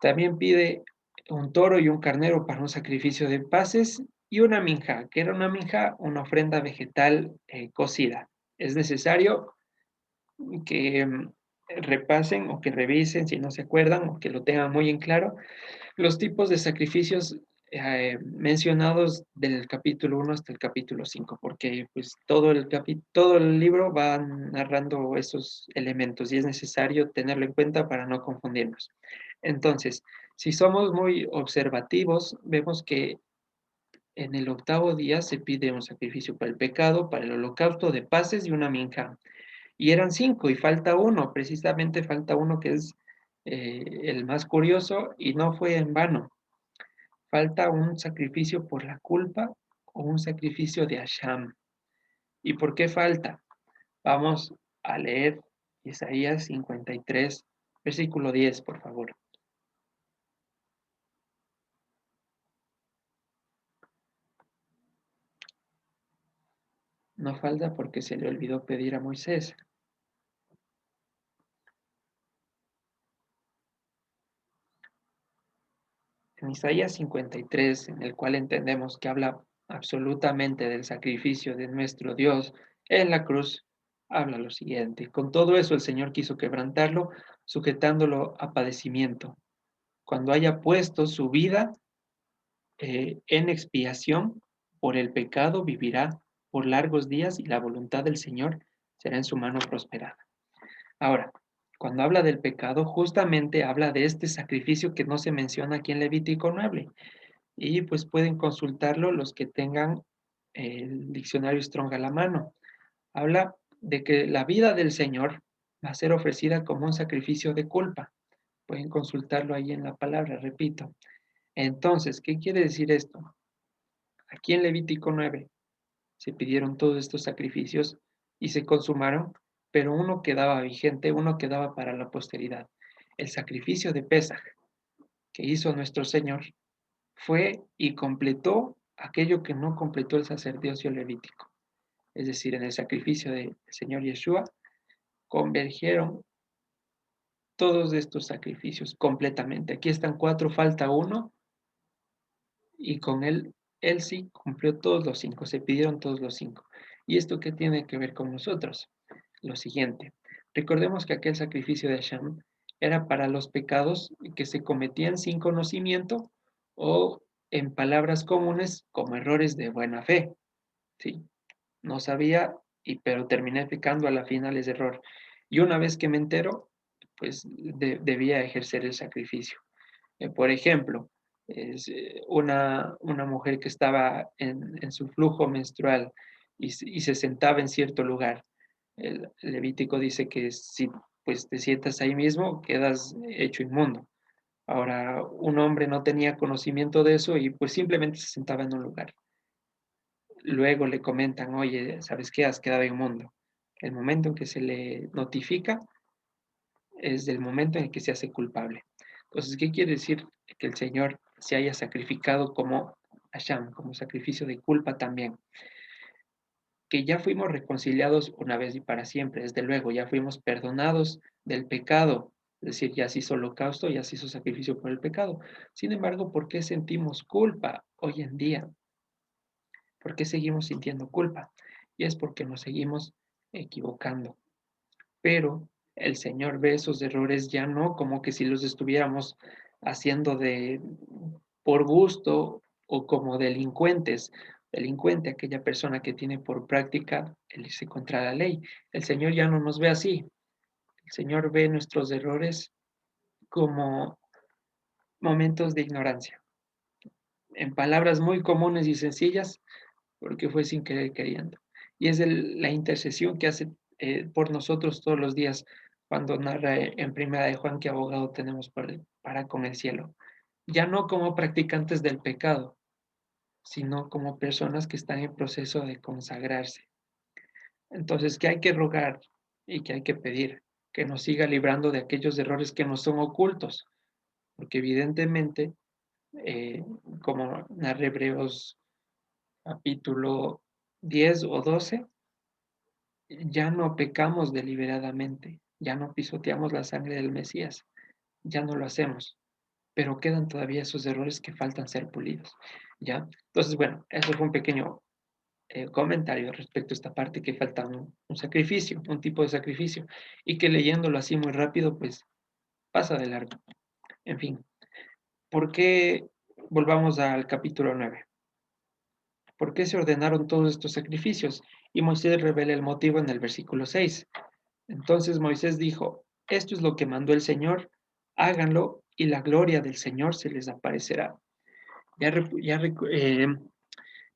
También pide un toro y un carnero para un sacrificio de paces y una minja, que era una minja, una ofrenda vegetal cocida. Es necesario que repasen o que revisen, si no se acuerdan, o que lo tengan muy en claro, los tipos de sacrificios mencionados del capítulo 1 hasta el capítulo 5, porque pues todo el libro va narrando esos elementos y es necesario tenerlo en cuenta para no confundirnos. Entonces, si somos muy observativos, vemos que en el octavo día se pide un sacrificio para el pecado, para el holocausto de paces y una minja. Y eran 5 y falta uno, precisamente falta uno que es el más curioso y no fue en vano. Falta un sacrificio por la culpa o un sacrificio de Asham. ¿Y por qué falta? Vamos a leer Isaías 53, versículo 10, por favor. No falta porque se le olvidó pedir a Moisés. En Isaías 53, en el cual entendemos que habla absolutamente del sacrificio de nuestro Dios en la cruz, habla lo siguiente: con todo eso el Señor quiso quebrantarlo, sujetándolo a padecimiento. Cuando haya puesto su vida en expiación por el pecado, vivirá por largos días y la voluntad del Señor será en su mano prosperada. Ahora, cuando habla del pecado, justamente habla de este sacrificio que no se menciona aquí en Levítico 9. Y pues pueden consultarlo los que tengan el diccionario Strong a la mano. Habla de que la vida del Señor va a ser ofrecida como un sacrificio de culpa. Pueden consultarlo ahí en la palabra, repito. Entonces, ¿qué quiere decir esto? Aquí en Levítico 9 se pidieron todos estos sacrificios y se consumaron, pero uno quedaba vigente, uno quedaba para la posteridad. El sacrificio de Pesaj que hizo nuestro Señor fue y completó aquello que no completó el sacerdocio levítico. Es decir, en el sacrificio del Señor Yeshua convergieron todos estos sacrificios completamente. Aquí están 4, falta uno, y con él sí cumplió todos los 5, se pidieron todos los 5. ¿Y esto qué tiene que ver con nosotros? Lo siguiente, recordemos que aquel sacrificio de Hashem era para los pecados que se cometían sin conocimiento o en palabras comunes como errores de buena fe. Sí, no sabía, pero terminé pecando a la final ese error. Y una vez que me entero, pues debía ejercer el sacrificio. Por ejemplo, es una mujer que estaba en su flujo menstrual y se sentaba en cierto lugar. El Levítico dice que si pues te sientas ahí mismo, quedas hecho inmundo. Ahora, un hombre no tenía conocimiento de eso y pues simplemente se sentaba en un lugar. Luego le comentan: oye, ¿sabes qué? Has quedado inmundo. El momento en que se le notifica es el momento en el que se hace culpable. Entonces, ¿qué quiere decir? Que el Señor se haya sacrificado como Hashem, como sacrificio de culpa también. Que ya fuimos reconciliados una vez y para siempre, desde luego, ya fuimos perdonados del pecado, es decir, ya se hizo holocausto, ya se hizo sacrificio por el pecado. Sin embargo, ¿por qué sentimos culpa hoy en día? ¿Por qué seguimos sintiendo culpa? Y es porque nos seguimos equivocando, pero el Señor ve esos errores ya no como que si los estuviéramos haciendo de por gusto o como delincuentes. Delincuente, aquella persona que tiene por práctica el irse contra la ley. El Señor ya no nos ve así. El Señor ve nuestros errores como momentos de ignorancia. En palabras muy comunes y sencillas, porque fue sin querer queriendo. Y es la intercesión que hace por nosotros todos los días cuando narra en Primera de Juan que abogado tenemos para con el cielo. Ya no como practicantes del pecado, sino como personas que están en proceso de consagrarse. Entonces, que hay que rogar y que hay que pedir que nos siga librando de aquellos errores que nos son ocultos, porque evidentemente, eh, como narra Hebreos capítulo 10 o 12, ya no pecamos deliberadamente, ya no pisoteamos la sangre del Mesías, ya no lo hacemos, pero quedan todavía esos errores que faltan ser pulidos, ¿ya? Entonces, bueno, eso fue un pequeño comentario respecto a esta parte que falta un sacrificio, un tipo de sacrificio, y que leyéndolo así muy rápido, pues pasa de largo. En fin, ¿por qué volvamos al capítulo 9? ¿Por qué se ordenaron todos estos sacrificios? Y Moisés revela el motivo en el versículo 6. Entonces Moisés dijo, esto es lo que mandó el Señor, háganlo y la gloria del Señor se les aparecerá. Ya, ya,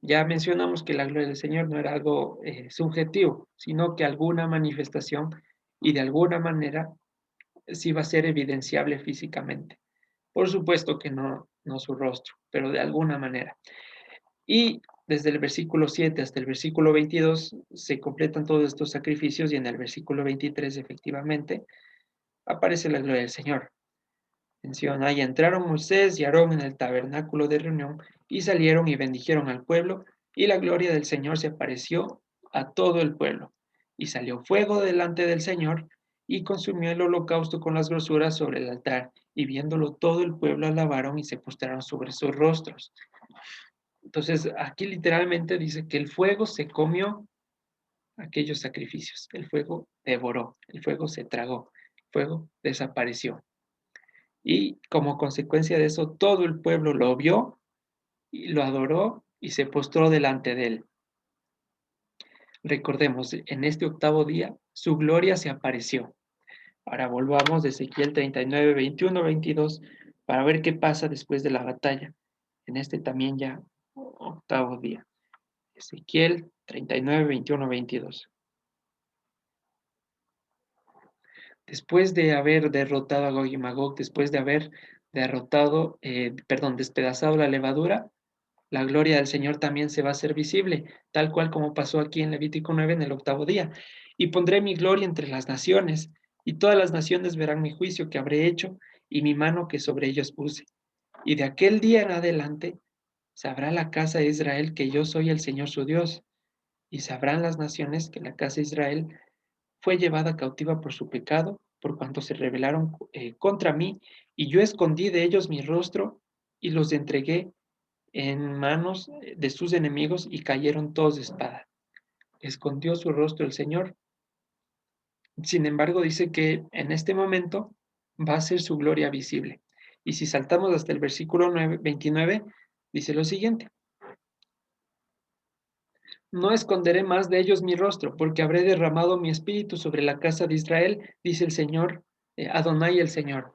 ya mencionamos que la gloria del Señor no era algo subjetivo, sino que alguna manifestación y de alguna manera sí va a ser evidenciable físicamente. Por supuesto que no, no su rostro, pero de alguna manera. Y desde el versículo 7 hasta el versículo 22 se completan todos estos sacrificios y en el versículo 23 efectivamente aparece la gloria del Señor. Menciona, y entraron Moisés y Aarón en el tabernáculo de reunión y salieron y bendijeron al pueblo y la gloria del Señor se apareció a todo el pueblo. Y salió fuego delante del Señor y consumió el holocausto con las grosuras sobre el altar. Y viéndolo todo el pueblo alabaron y se postraron sobre sus rostros. Entonces, aquí literalmente dice que el fuego se comió aquellos sacrificios, el fuego devoró, el fuego se tragó, el fuego desapareció. Y como consecuencia de eso, todo el pueblo lo vio y lo adoró y se postró delante de él. Recordemos, en este octavo día, su gloria se apareció. Ahora volvamos de Ezequiel 39, 21, 22 para ver qué pasa después de la batalla. En este también ya octavo día. Ezequiel 39, 21, 22. Después de haber derrotado a Gog y Magog, después de haber despedazado la levadura, la gloria del Señor también se va a hacer visible, tal cual como pasó aquí en Levítico 9 en el octavo día. Y pondré mi gloria entre las naciones, y todas las naciones verán mi juicio que habré hecho y mi mano que sobre ellos puse. Y de aquel día en adelante sabrá la casa de Israel que yo soy el Señor su Dios, y sabrán las naciones que la casa de Israel fue llevada cautiva por su pecado, por cuanto se rebelaron contra mí, y yo escondí de ellos mi rostro y los entregué en manos de sus enemigos y cayeron todos de espada. Escondió su rostro el Señor. Sin embargo, dice que en este momento va a ser su gloria visible. Y si saltamos hasta el versículo 29, dice lo siguiente. No esconderé más de ellos mi rostro, porque habré derramado mi espíritu sobre la casa de Israel, dice el Señor, Adonai el Señor.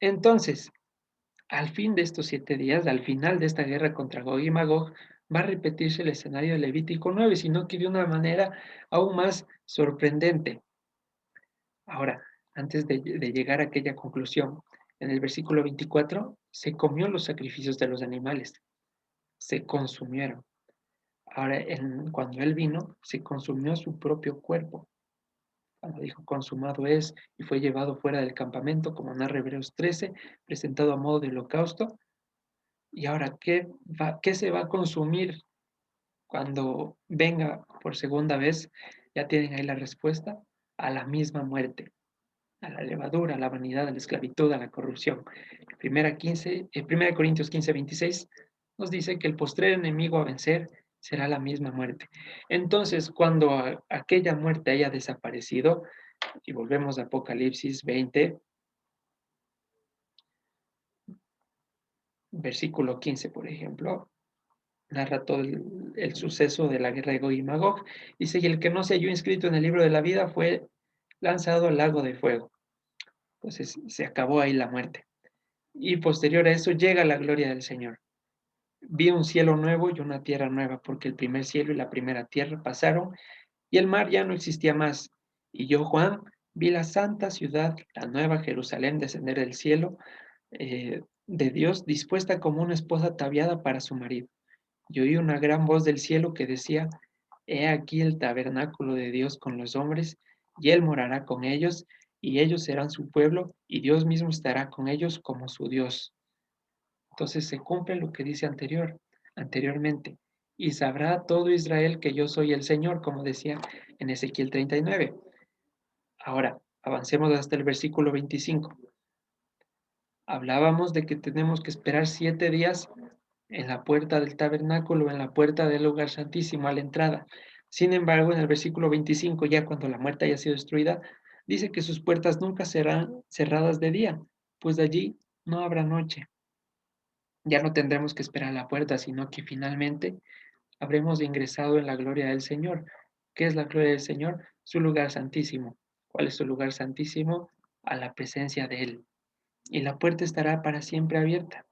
Entonces, al fin de estos 7 días, al final de esta guerra contra Gog y Magog, va a repetirse el escenario de Levítico 9, sino que de una manera aún más sorprendente. Ahora, antes de llegar a aquella conclusión, en el versículo 24, se comió los sacrificios de los animales, se consumieron. Ahora, cuando Él vino, se consumió su propio cuerpo. Cuando dijo consumado es y fue llevado fuera del campamento, como narra Hebreos 13, presentado a modo de holocausto. Y ahora, ¿qué se va a consumir cuando venga por segunda vez? Ya tienen ahí la respuesta, a la misma muerte, a la levadura, a la vanidad, a la esclavitud, a la corrupción. Primera Corintios 15, 26 nos dice que el postrer enemigo a vencer será la misma muerte. Entonces, cuando aquella muerte haya desaparecido, y volvemos a Apocalipsis 20, versículo 15, por ejemplo, narra todo el suceso de la guerra de Gog y Magog. Dice, y el que no se halló inscrito en el libro de la vida fue lanzado al lago de fuego. Entonces se acabó ahí la muerte. Y posterior a eso llega la gloria del Señor. Vi un cielo nuevo y una tierra nueva, porque el primer cielo y la primera tierra pasaron y el mar ya no existía más. Y yo, Juan, vi la santa ciudad, la nueva Jerusalén, descender del cielo de Dios, dispuesta como una esposa ataviada para su marido. Y oí una gran voz del cielo que decía, He aquí el tabernáculo de Dios con los hombres, y Él morará con ellos, y ellos serán su pueblo, y Dios mismo estará con ellos como su Dios. Entonces se cumple lo que dice anteriormente. Y sabrá todo Israel que yo soy el Señor, como decía en Ezequiel 39. Ahora, avancemos hasta el versículo 25. Hablábamos de que tenemos que esperar 7 días en la puerta del tabernáculo, en la puerta del lugar santísimo, a la entrada. Sin embargo, en el versículo 25, ya cuando la muerte haya sido destruida, dice que sus puertas nunca serán cerradas de día, pues de allí no habrá noche. Ya no tendremos que esperar a la puerta, sino que finalmente habremos ingresado en la gloria del Señor. ¿Qué es la gloria del Señor? Su lugar santísimo. ¿Cuál es su lugar santísimo? A la presencia de Él. Y la puerta estará para siempre abierta,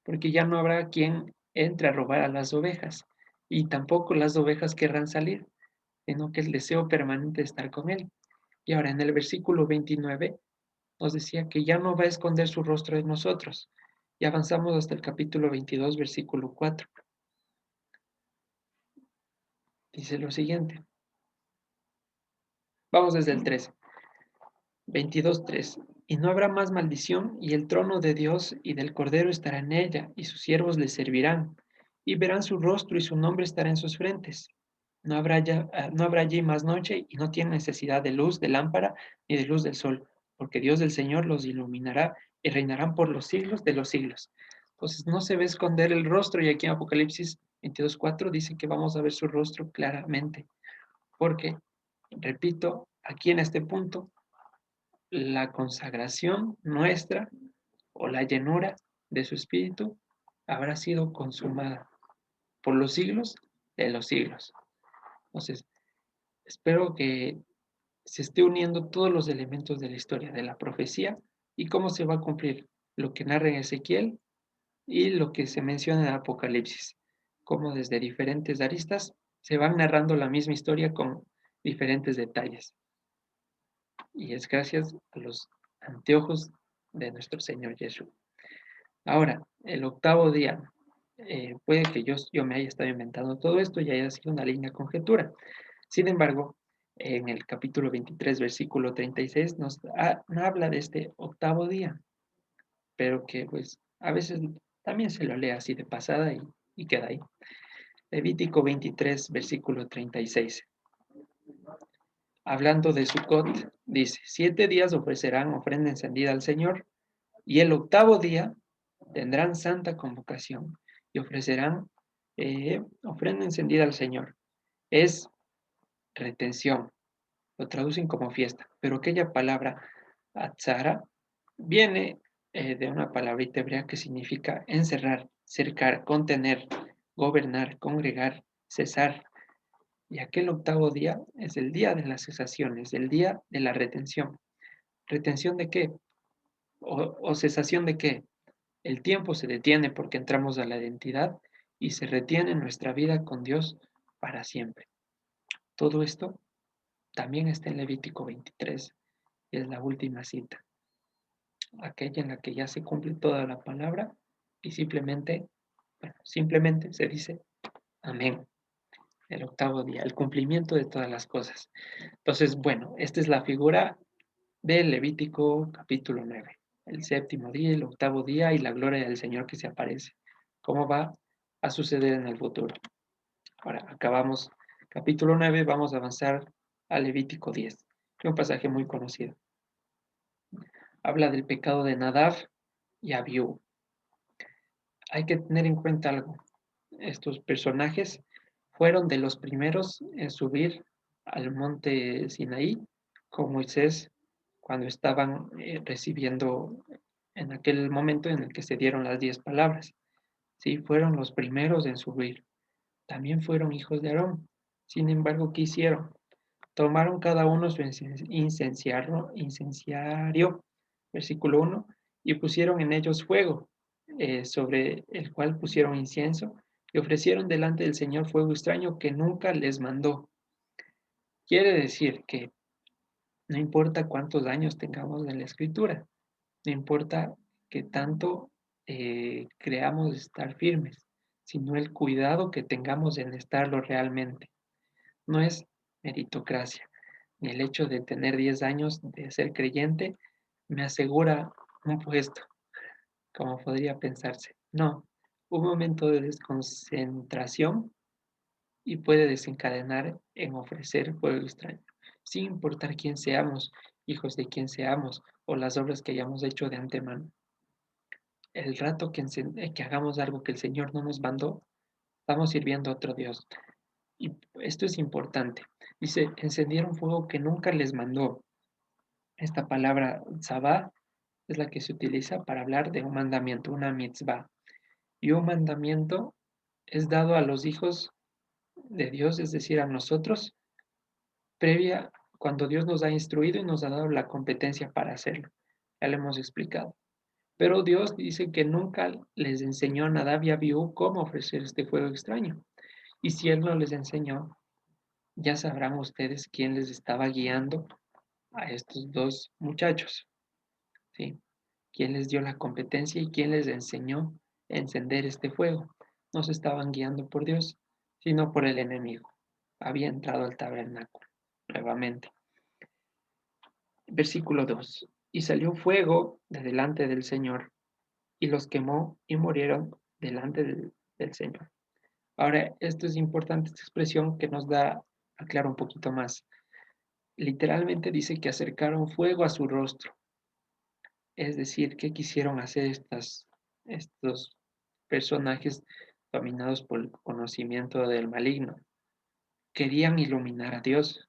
porque ya no habrá quien entre a robar a las ovejas, y tampoco las ovejas querrán salir, sino que el deseo permanente de estar con Él. Y ahora en el versículo 29 nos decía que ya no va a esconder su rostro de nosotros. Y avanzamos hasta el capítulo 22, versículo 4. Dice lo siguiente. Vamos desde el 13. 22:3. Y no habrá más maldición, y el trono de Dios y del Cordero estará en ella, y sus siervos le servirán, y verán su rostro, y su nombre estará en sus frentes. No habrá allí más noche, y no tiene necesidad de luz de lámpara ni de luz del sol, porque Dios del Señor los iluminará y reinarán por los siglos de los siglos. Entonces no se ve esconder el rostro, y aquí en Apocalipsis 22:4 dice que vamos a ver su rostro claramente, porque, repito, aquí en este punto la consagración nuestra o la llenura de su espíritu habrá sido consumada por los siglos de los siglos. Entonces, espero que se esté uniendo todos los elementos de la historia, de la profecía y cómo se va a cumplir lo que narra en Ezequiel y lo que se menciona en Apocalipsis, cómo desde diferentes aristas se van narrando la misma historia con diferentes detalles. Y es gracias a los anteojos de nuestro Señor Jesús. Ahora, el octavo día, puede que yo me haya estado inventando todo esto y haya sido una linda conjetura. Sin embargo, en el capítulo 23, versículo 36, nos habla de este octavo día, pero que pues a veces también se lo lee así de pasada y queda ahí. Levítico 23, versículo 36. Hablando de Sucot, dice, 7 días ofrecerán ofrenda encendida al Señor, y el octavo día tendrán santa convocación y ofrecerán ofrenda encendida al Señor. Es retención, lo traducen como fiesta, pero aquella palabra atzara viene de una palabrita hebrea que significa encerrar, cercar, contener, gobernar, congregar, cesar. Y aquel octavo día es el día de las cesaciones, el día de la retención. ¿Retención de qué? ¿O cesación de qué? El tiempo se detiene porque entramos a la identidad y se retiene nuestra vida con Dios para siempre. Todo esto también está en Levítico 23, que es la última cita, aquella en la que ya se cumple toda la palabra y simplemente se dice amén, el octavo día, el cumplimiento de todas las cosas. Entonces, bueno, esta es la figura del Levítico capítulo 9, el séptimo día, el octavo día y la gloria del Señor que se aparece. ¿Cómo va a suceder en el futuro? Ahora, acabamos capítulo 9, vamos a avanzar a Levítico 10, que es un pasaje muy conocido. Habla del pecado de Nadab y Abiú. Hay que tener en cuenta algo. Estos personajes Fueron de los primeros en subir al monte Sinaí con Moisés cuando estaban recibiendo en aquel momento en el que se dieron las 10 palabras. Sí, fueron los primeros en subir. También fueron hijos de Aarón. Sin embargo, ¿qué hicieron? Tomaron cada uno su incenciario, versículo 1, y pusieron en ellos fuego, sobre el cual pusieron incienso, y ofrecieron delante del Señor fuego extraño que nunca les mandó. Quiere decir que no importa cuántos años tengamos en la escritura, no importa que tanto creamos estar firmes, sino el cuidado que tengamos en estarlo realmente. No es meritocracia, ni el hecho de tener 10 años de ser creyente me asegura un puesto, como podría pensarse. No, un momento de desconcentración y puede desencadenar en ofrecer fuego extraño, sin importar quién seamos, hijos de quién seamos o las obras que hayamos hecho de antemano. El rato que hagamos algo que el Señor no nos mandó, estamos sirviendo a otro Dios. Y esto es importante. Dice, encendieron fuego que nunca les mandó. Esta palabra sabá es la que se utiliza para hablar de un mandamiento, una mitzvah. Y un mandamiento es dado a los hijos de Dios, es decir, a nosotros, previa cuando Dios nos ha instruido y nos ha dado la competencia para hacerlo. Ya lo hemos explicado. Pero Dios dice que nunca les enseñó a Nadab y a Abiú cómo ofrecer este fuego extraño. Y si Él no les enseñó, ya sabrán ustedes quién les estaba guiando a estos dos muchachos, ¿sí? ¿Quién les dio la competencia y quién les enseñó a encender este fuego? No se estaban guiando por Dios, sino por el enemigo. Había entrado al tabernáculo nuevamente. Versículo 2. Y salió fuego de delante del Señor y los quemó y murieron delante del Señor. Ahora, esto es importante, esta expresión que nos da, aclara un poquito más. Literalmente dice que acercaron fuego a su rostro. Es decir, ¿qué quisieron hacer estos personajes dominados por el conocimiento del maligno? Querían iluminar a Dios.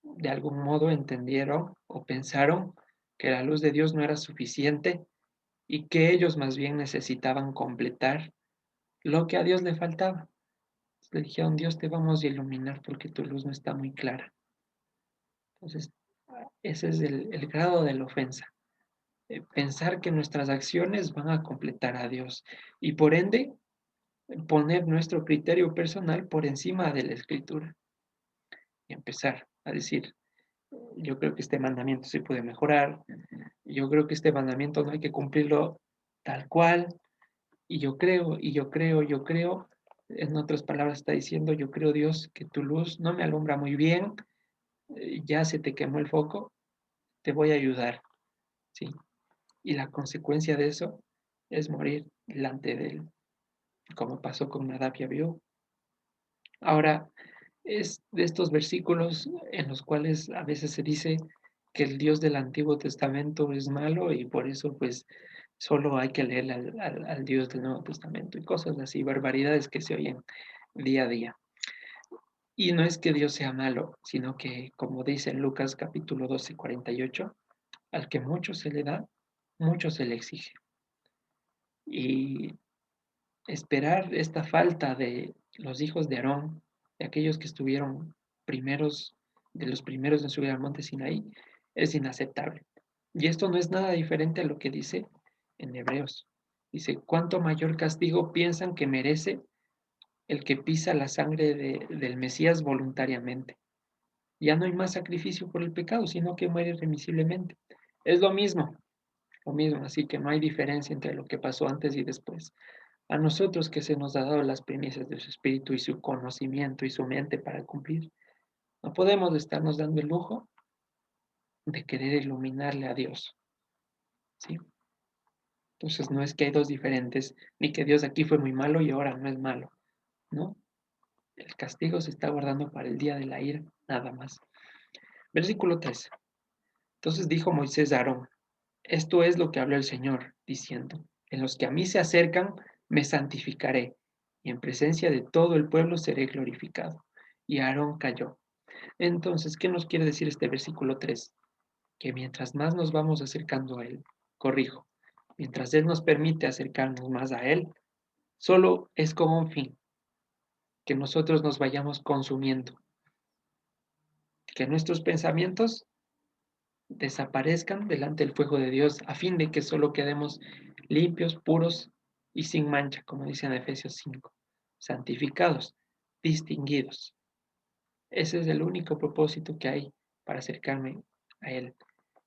De algún modo entendieron o pensaron que la luz de Dios no era suficiente y que ellos más bien necesitaban completar lo que a Dios le faltaba. Le dijeron, Dios, te vamos a iluminar porque tu luz no está muy clara. Entonces, ese es el grado de la ofensa. Pensar que nuestras acciones van a completar a Dios y por ende poner nuestro criterio personal por encima de la escritura y empezar a decir, yo creo que este mandamiento se puede mejorar, yo creo que este mandamiento no hay que cumplirlo tal cual, y yo creo, y yo creo, yo creo, en otras palabras está diciendo, yo creo Dios que tu luz no me alumbra muy bien, ya se te quemó el foco, te voy a ayudar, ¿sí? Y la consecuencia de eso es morir delante de él, como pasó con Nadab y Abiú. Ahora, es de estos versículos en los cuales a veces se dice que el Dios del Antiguo Testamento es malo y por eso pues solo hay que leer al Dios del Nuevo Testamento y cosas así, barbaridades que se oyen día a día. Y no es que Dios sea malo, sino que, como dice en Lucas capítulo 12, 48, al que mucho se le da, mucho se le exige. Y esperar esta falta de los hijos de Aarón, de aquellos que estuvieron primeros, de los primeros en subir al monte Sinaí, es inaceptable. Y esto no es nada diferente a lo que dice en Hebreos. Dice, ¿cuánto mayor castigo piensan que merece el que pisa la sangre del Mesías voluntariamente? Ya no hay más sacrificio por el pecado, sino que muere remisiblemente. Es lo mismo, así que no hay diferencia entre lo que pasó antes y después. A nosotros que se nos ha dado las primicias de su espíritu y su conocimiento y su mente para cumplir, no podemos estarnos dando el lujo de querer iluminarle a Dios, ¿sí? Entonces no es que hay dos diferentes, ni que Dios aquí fue muy malo y ahora no es malo, ¿no? El castigo se está guardando para el día de la ira, nada más. Versículo 3. Entonces dijo Moisés a Aarón, esto es lo que habló el Señor, diciendo, en los que a mí se acercan, me santificaré, y en presencia de todo el pueblo seré glorificado. Y Aarón cayó. Entonces, ¿qué nos quiere decir este versículo 3? Que mientras más nos vamos acercando a Él, corrijo, mientras Él nos permite acercarnos más a Él, solo es con un fin, que nosotros nos vayamos consumiendo, que nuestros pensamientos desaparezcan delante del fuego de Dios, a fin de que solo quedemos limpios, puros y sin mancha, como dice en Efesios 5, santificados, distinguidos. Ese es el único propósito que hay para acercarme a Él.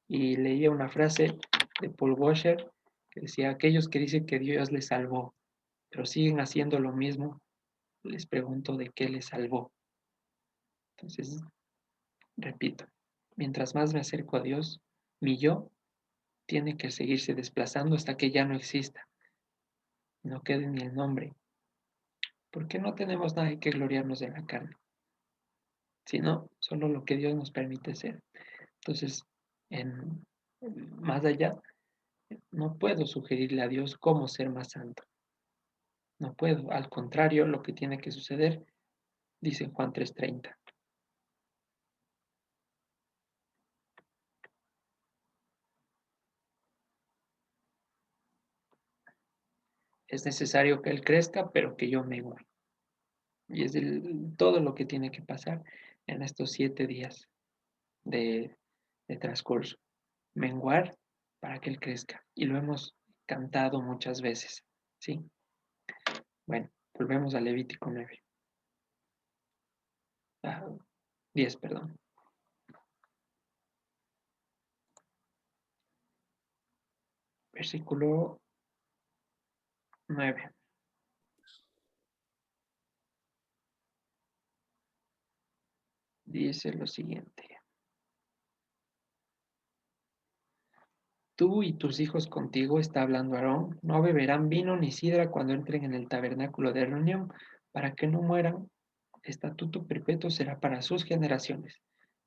Y leía una frase de Paul Washer que decía, aquellos que dicen que Dios les salvó, pero siguen haciendo lo mismo, les pregunto de qué les salvó. Entonces, repito, mientras más me acerco a Dios, mi yo tiene que seguirse desplazando hasta que ya no exista, no quede ni el nombre, porque no tenemos nada que gloriarnos en la carne, sino solo lo que Dios nos permite ser. Entonces, en, más allá, no puedo sugerirle a Dios cómo ser más santo. No puedo. Al contrario, lo que tiene que suceder, dice en Juan 3:30. Es necesario que Él crezca, pero que yo mengue. Y es todo lo que tiene que pasar en estos 7 días de, de transcurso. Menguar para que Él crezca. Y lo hemos cantado muchas veces. ¿Sí? Bueno, volvemos a Levítico 9. 10, perdón. Versículo 9. Dice lo siguiente. Tú y tus hijos contigo, está hablando Aarón, no beberán vino ni sidra cuando entren en el tabernáculo de reunión, para que no mueran. Estatuto perpetuo será para sus generaciones,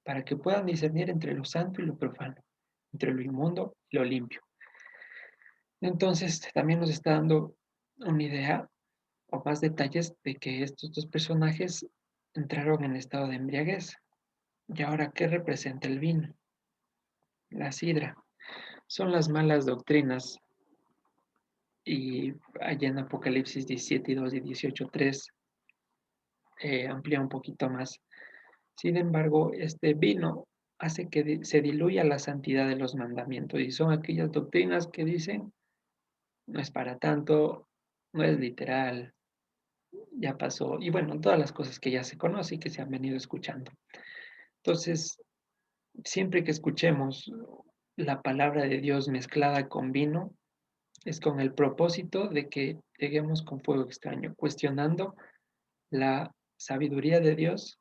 para que puedan discernir entre lo santo y lo profano, entre lo inmundo y lo limpio. Entonces, también nos está dando una idea o más detalles de que estos dos personajes entraron en estado de embriaguez. ¿Y ahora qué representa el vino? La sidra. Son las malas doctrinas. Y allá en Apocalipsis 17:2 y 18:3 amplía un poquito más. Sin embargo, este vino hace que se diluya la santidad de los mandamientos y son aquellas doctrinas que dicen, no es para tanto, no es literal, ya pasó, y bueno, todas las cosas que ya se conocen y que se han venido escuchando. Entonces, siempre que escuchemos la palabra de Dios mezclada con vino, es con el propósito de que lleguemos con fuego extraño, cuestionando la sabiduría de Dios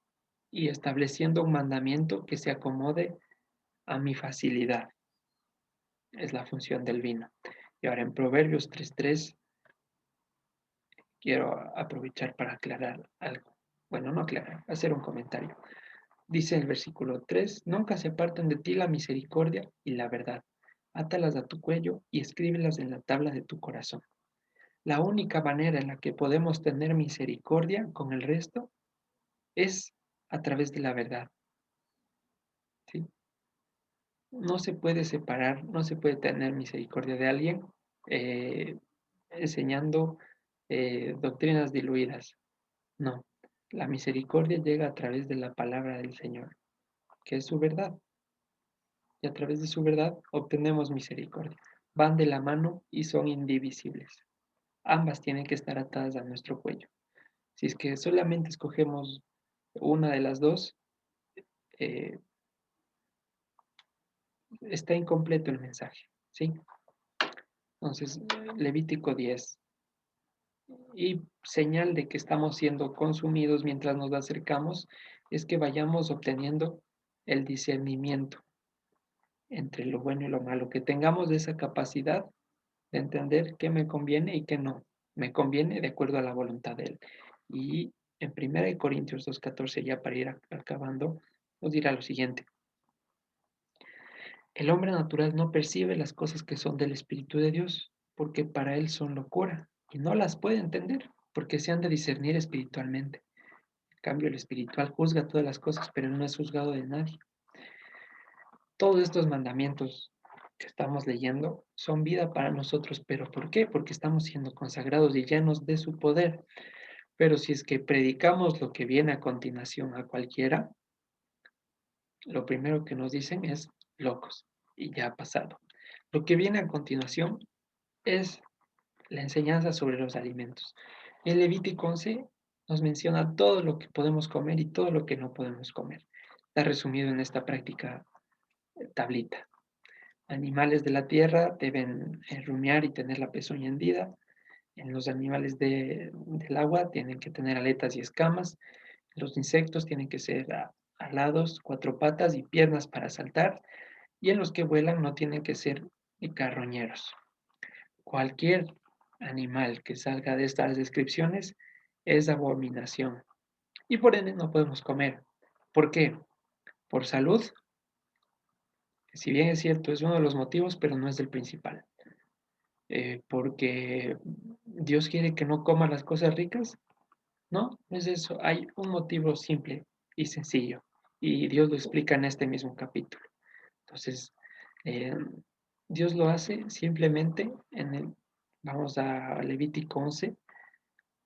y estableciendo un mandamiento que se acomode a mi facilidad. Es la función del vino. Y ahora en Proverbios 3:3 quiero aprovechar para aclarar algo. Bueno, no aclarar, hacer un comentario. Dice el versículo 3, nunca se aparten de ti la misericordia y la verdad. Átalas a tu cuello y escríbelas en la tabla de tu corazón. La única manera en la que podemos tener misericordia con el resto es a través de la verdad. ¿Sí? No se puede separar, no se puede tener misericordia de alguien eh, enseñando doctrinas diluidas. No, la misericordia llega a través de la palabra del Señor, que es su verdad, y a través de su verdad obtenemos misericordia. Van de la mano y son indivisibles. Ambas tienen que estar atadas a nuestro cuello. Si es que solamente escogemos una de las dos, eh, está incompleto el mensaje, ¿sí? Entonces, Levítico 10. Y señal de que estamos siendo consumidos mientras nos acercamos es que vayamos obteniendo el discernimiento entre lo bueno y lo malo, que tengamos esa capacidad de entender qué me conviene y qué no me conviene de acuerdo a la voluntad de Él. Y en 1 Corintios 2:14, ya para ir acabando, nos dirá lo siguiente. El hombre natural no percibe las cosas que son del Espíritu de Dios, porque para él son locura y no las puede entender, porque se han de discernir espiritualmente. En cambio, el espiritual juzga todas las cosas, pero no es juzgado de nadie. Todos estos mandamientos que estamos leyendo son vida para nosotros, pero ¿por qué? Porque estamos siendo consagrados y llenos de su poder. Pero si es que predicamos lo que viene a continuación a cualquiera, lo primero que nos dicen es locos, y ya ha pasado. Lo que viene a continuación es la enseñanza sobre los alimentos. El Levítico 11 nos menciona todo lo que podemos comer y todo lo que no podemos comer. Está resumido en esta práctica tablita. Animales de la tierra deben rumiar y tener la pezuña hendida. En los animales del agua tienen que tener aletas y escamas. Los insectos tienen que ser alados, cuatro patas y piernas para saltar. Y en los que vuelan no tienen que ser carroñeros. Cualquier animal que salga de estas descripciones es abominación. Y por ende no podemos comer. ¿Por qué? Por salud, que si bien es cierto, es uno de los motivos, pero no es el principal. Porque Dios quiere que no coma las cosas ricas. No, no es eso. Hay un motivo simple y sencillo. Y Dios lo explica en este mismo capítulo. Entonces, eh, Dios lo hace simplemente vamos a Levítico 11,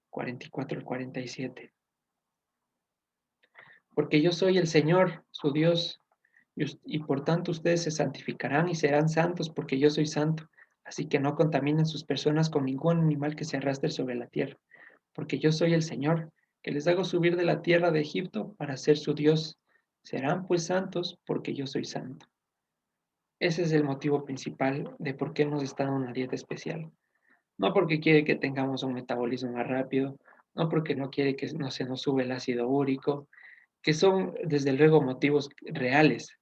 44 al 47. Porque yo soy el Señor, su Dios, y por tanto ustedes se santificarán y serán santos, porque yo soy santo. Así que no contaminen sus personas con ningún animal que se arrastre sobre la tierra, porque yo soy el Señor, que les hago subir de la tierra de Egipto para ser su Dios. Serán pues santos, porque yo soy santo. Ese es el motivo principal de por qué nos está dando una dieta especial. No porque quiere que tengamos un metabolismo más rápido, no porque no quiere que no se nos sube el ácido úrico, que son desde luego motivos reales.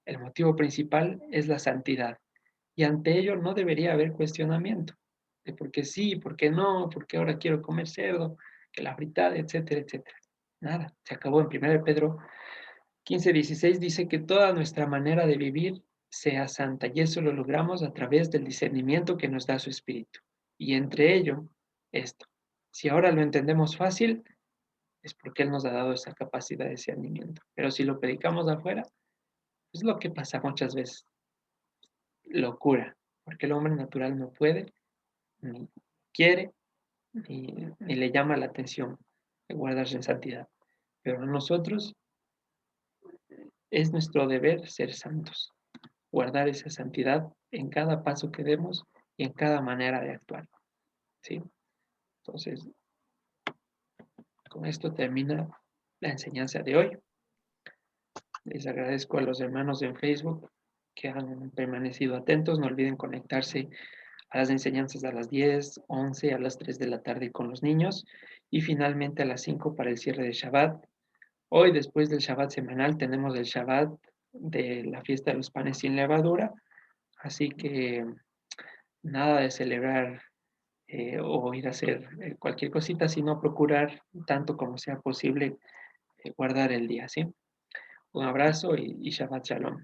El motivo principal es la santidad y ante ello no debería haber cuestionamiento de por qué sí, por qué no, por qué ahora quiero comer cerdo, que la fritada, etcétera, etcétera. Nada, se acabó en 1 Pedro 15:16 dice que toda nuestra manera de vivir sea santa y eso lo logramos a través del discernimiento que nos da su espíritu. Y entre ello, esto. Si ahora lo entendemos fácil, es porque Él nos ha dado esa capacidad de discernimiento. Pero si lo predicamos afuera, es lo que pasa muchas veces. Locura, porque el hombre natural no puede, ni quiere, ni le llama la atención de guardarse en santidad. Pero nosotros es nuestro deber ser santos, guardar esa santidad en cada paso que demos y en cada manera de actuar. ¿Sí? Entonces, con esto termina la enseñanza de hoy. Les agradezco a los hermanos en Facebook que han permanecido atentos. No olviden conectarse a las enseñanzas a las 10, 11, a las 3 de la tarde con los niños y finalmente a las 5 para el cierre de Shabbat. Hoy, después del Shabbat semanal, tenemos el Shabbat de la fiesta de los panes sin levadura, así que nada de celebrar o ir a hacer cualquier cosita, sino procurar tanto como sea posible guardar el día, ¿sí? Un abrazo y Shabbat Shalom.